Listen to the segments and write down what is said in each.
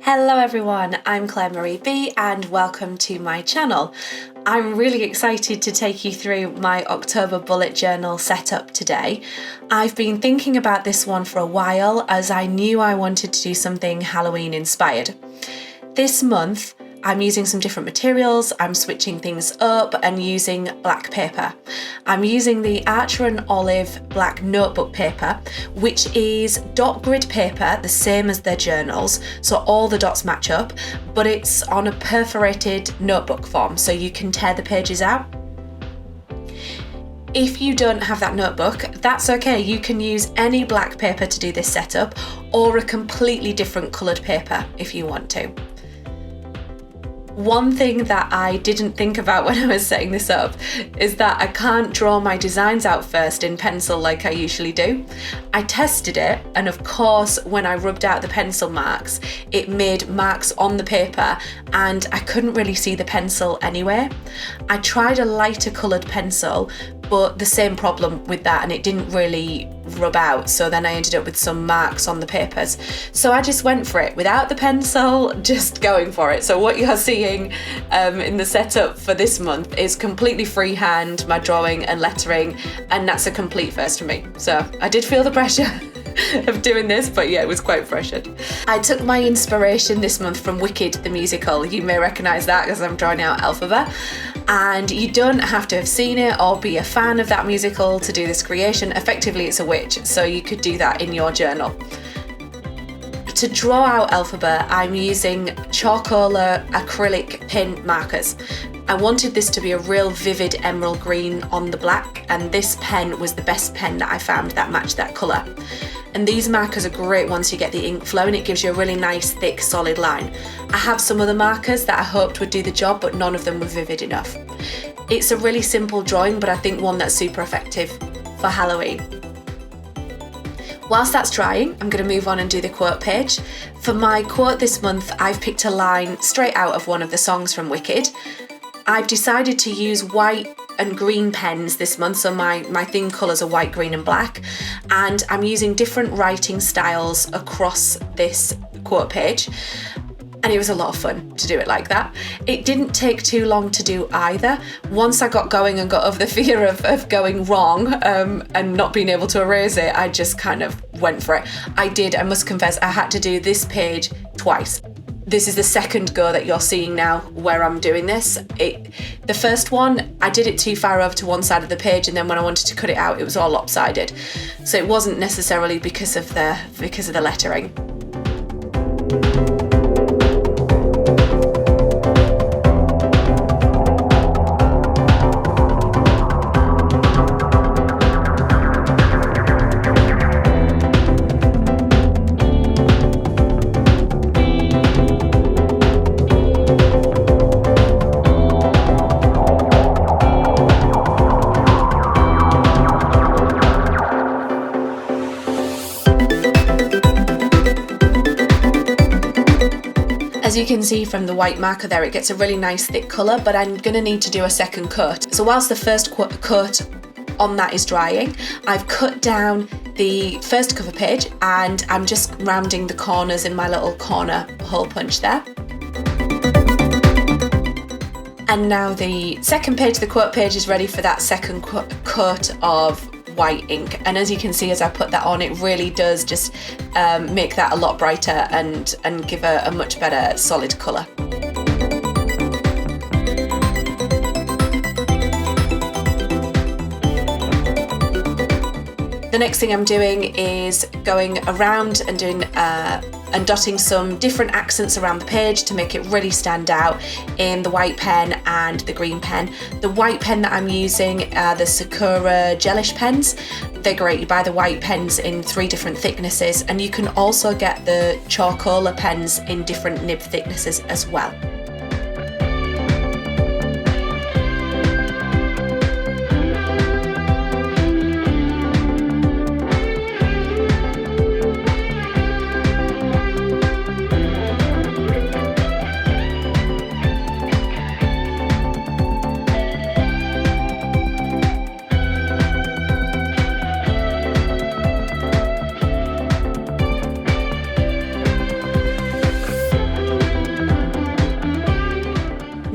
Hello everyone, I'm Claire Marie B and welcome to my channel. I'm really excited to take you through my October bullet journal setup today. I've been thinking about this one for a while as I knew I wanted to do something Halloween inspired. This month I'm using some different materials, I'm switching things up and using black paper. I'm using the Archer and Olive black notebook paper, which is dot grid paper, the same as their journals, so all the dots match up, but it's on a perforated notebook form, so you can tear the pages out. If you don't have that notebook, that's okay, you can use any black paper to do this setup, or a completely different coloured paper if you want to. One thing that I didn't think about when I was setting this up is that I can't draw my designs out first in pencil like I usually do. I tested it, and of course when I rubbed out the pencil marks, it made marks on the paper and I couldn't really see the pencil anyway. I tried a lighter coloured pencil, but the same problem with that, and it didn't really rub out, so then I ended up with some marks on the papers. So I just went for it without the pencil, just going for it. So what you're seeing in the setup for this month is completely freehand, my drawing and lettering, and that's a complete first for me. So I did feel the pressure of doing this, but yeah, it was quite pressured. I took my inspiration this month from Wicked the musical. You may recognise that because I'm drawing out Elphaba. And you don't have to have seen it or be a fan of that musical to do this creation. Effectively, it's a witch, so you could do that in your journal. To draw out Elphaba, I'm using charcoal acrylic pen markers. I wanted this to be a real vivid emerald green on the black, and this pen was the best pen that I found that matched that colour. And these markers are great once you get the ink flow, and it gives you a really nice, thick, solid line. I have some other markers that I hoped would do the job, but none of them were vivid enough. It's a really simple drawing, but I think one that's super effective for Halloween. Whilst that's drying, I'm going to move on and do the quote page. For my quote this month, I've picked a line straight out of one of the songs from Wicked. I've decided to use white and green pens this month, so my theme colours are white, green and black, and I'm using different writing styles across this quote page, and it was a lot of fun to do it like that. It didn't take too long to do either. Once I got going and got over the fear of going wrong and not being able to erase it, I just kind of went for it. I must confess, I had to do this page twice. This is the second go that you're seeing now where I'm doing this. The first one, I did it too far over to one side of the page, and then when I wanted to cut it out, it was all lopsided. So it wasn't necessarily because of the lettering. As you can see from the white marker there, it gets a really nice thick colour, but I'm going to need to do a second coat. So whilst the first coat on that is drying, I've cut down the first cover page and I'm just rounding the corners in my little corner hole punch there. And now the second page, the quote page, is ready for that second coat of white ink, and as you can see as I put that on, it really does just make that a lot brighter and give a much better solid colour. The next thing I'm doing is going around and doing and dotting some different accents around the page to make it really stand out in the white pen and the green pen. The white pen that I'm using are the Sakura gelish pens. They're great. You buy the white pens in 3 different thicknesses, and you can also get the charcoal pens in different nib thicknesses as well.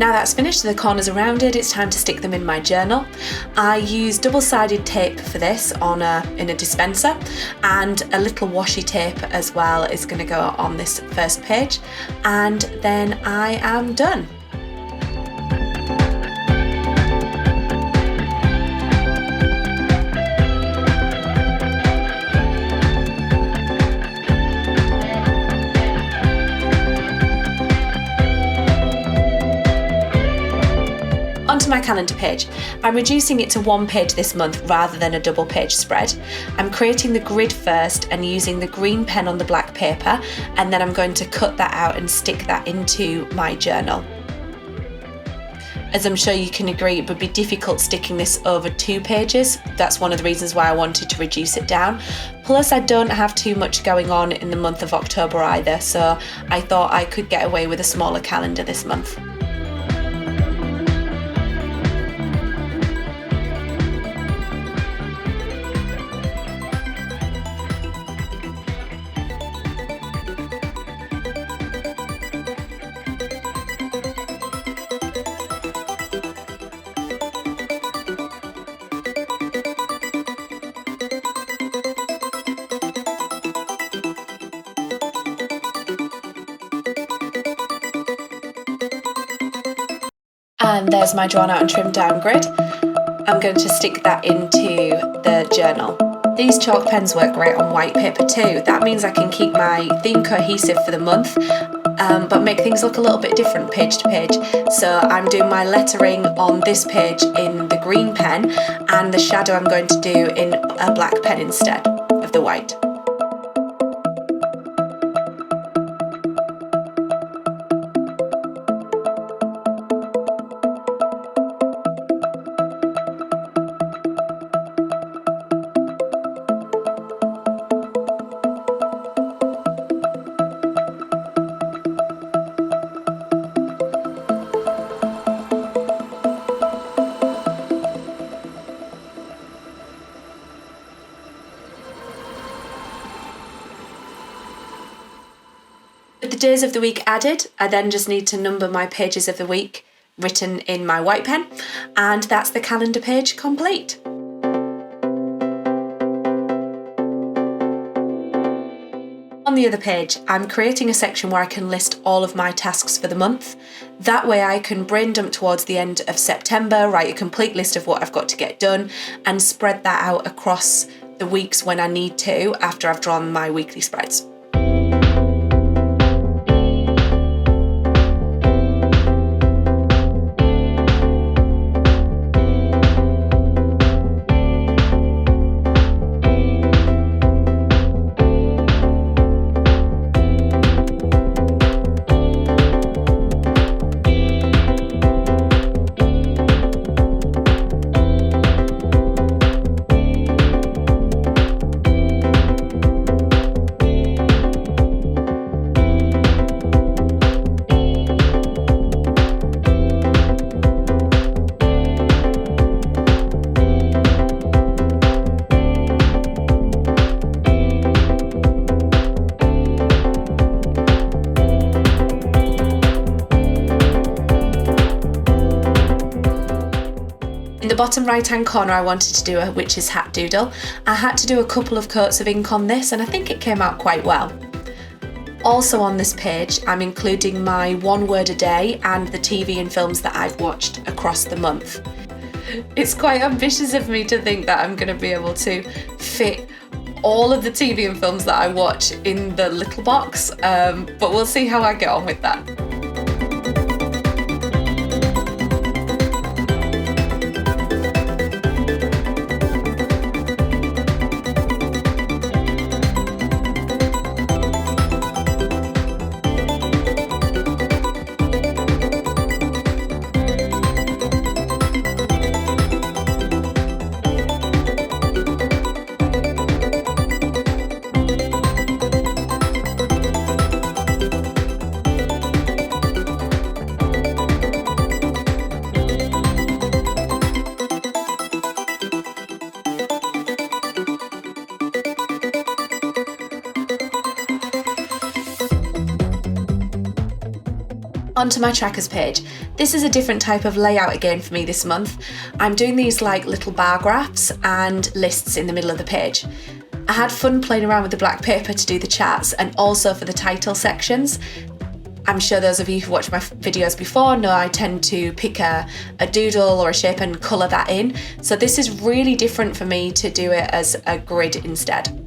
Now that's finished, the corners are rounded, it's time to stick them in my journal. I use double-sided tape for this in a dispenser, and a little washi tape as well is going to go on this first page, and then I am done. Onto my calendar page. I'm reducing it to one page this month rather than a double page spread. I'm creating the grid first and using the green pen on the black paper, and then I'm going to cut that out and stick that into my journal. As I'm sure you can agree, it would be difficult sticking this over 2 pages. That's one of the reasons why I wanted to reduce it down. Plus, I don't have too much going on in the month of October either, so I thought I could get away with a smaller calendar this month. And there's my drawn out and trimmed down grid. I'm going to stick that into the journal. These chalk pens work great on white paper too. That means I can keep my theme cohesive for the month, but make things look a little bit different page to page. So I'm doing my lettering on this page in the green pen, and the shadow I'm going to do in a black pen instead of the white. With the days of the week added, I then just need to number my pages of the week written in my white pen, and that's the calendar page complete. On the other page, I'm creating a section where I can list all of my tasks for the month. That way I can brain dump towards the end of September, write a complete list of what I've got to get done, and spread that out across the weeks when I need to after I've drawn my weekly spreads. In the bottom right hand corner I wanted to do a witch's hat doodle. I had to do a couple of coats of ink on this and I think it came out quite well. Also on this page I'm including my 1 word a day and the TV and films that I've watched across the month. It's quite ambitious of me to think that I'm going to be able to fit all of the TV and films that I watch in the little box, but we'll see how I get on with that. Onto my trackers page. This is a different type of layout again for me this month. I'm doing these like little bar graphs and lists in the middle of the page. I had fun playing around with the black paper to do the charts and also for the title sections. I'm sure those of you who watched my videos before know I tend to pick a doodle or a shape and colour that in. So this is really different for me to do it as a grid instead.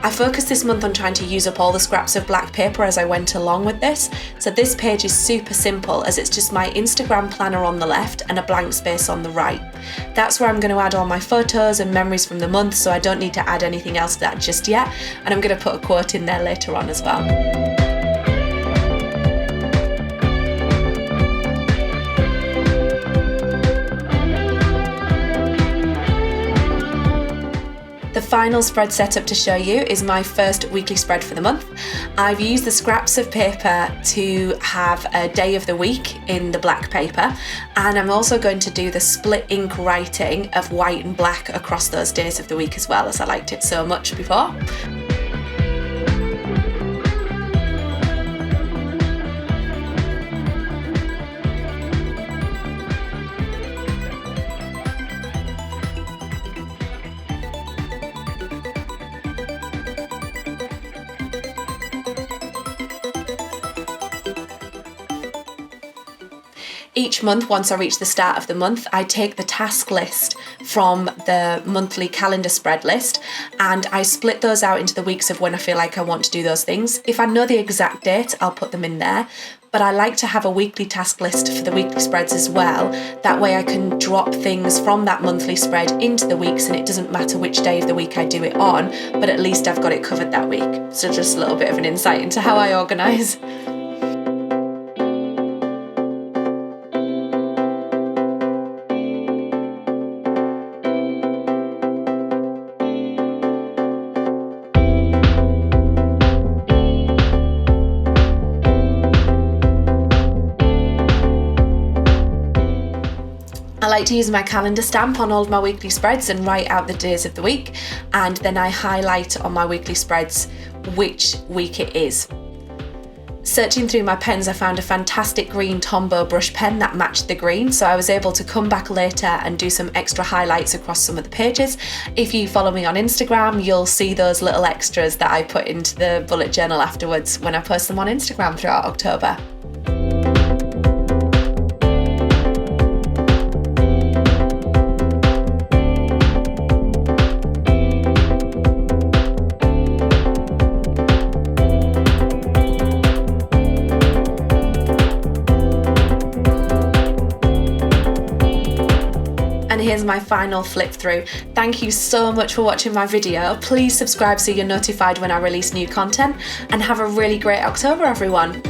I focused this month on trying to use up all the scraps of black paper as I went along with this. So this page is super simple as it's just my Instagram planner on the left and a blank space on the right. That's where I'm going to add all my photos and memories from the month, so I don't need to add anything else to that just yet. And I'm going to put a quote in there later on as well. The final spread setup to show you is my first weekly spread for the month. I've used the scraps of paper to have a day of the week in the black paper, and I'm also going to do the split ink writing of white and black across those days of the week as well, as I liked it so much before. Each month, once I reach the start of the month, I take the task list from the monthly calendar spread list and I split those out into the weeks of when I feel like I want to do those things. If I know the exact date, I'll put them in there, but I like to have a weekly task list for the weekly spreads as well. That way I can drop things from that monthly spread into the weeks and it doesn't matter which day of the week I do it on, but at least I've got it covered that week. So just a little bit of an insight into how I organise. I like to use my calendar stamp on all of my weekly spreads and write out the days of the week, and then I highlight on my weekly spreads which week it is. Searching through my pens, I found a fantastic green Tombow brush pen that matched the green, so I was able to come back later and do some extra highlights across some of the pages. If you follow me on Instagram, you'll see those little extras that I put into the bullet journal afterwards when I post them on Instagram throughout October. Here's my final flip through. Thank you so much for watching my video. Please subscribe so you're notified when I release new content, and have a really great October, everyone.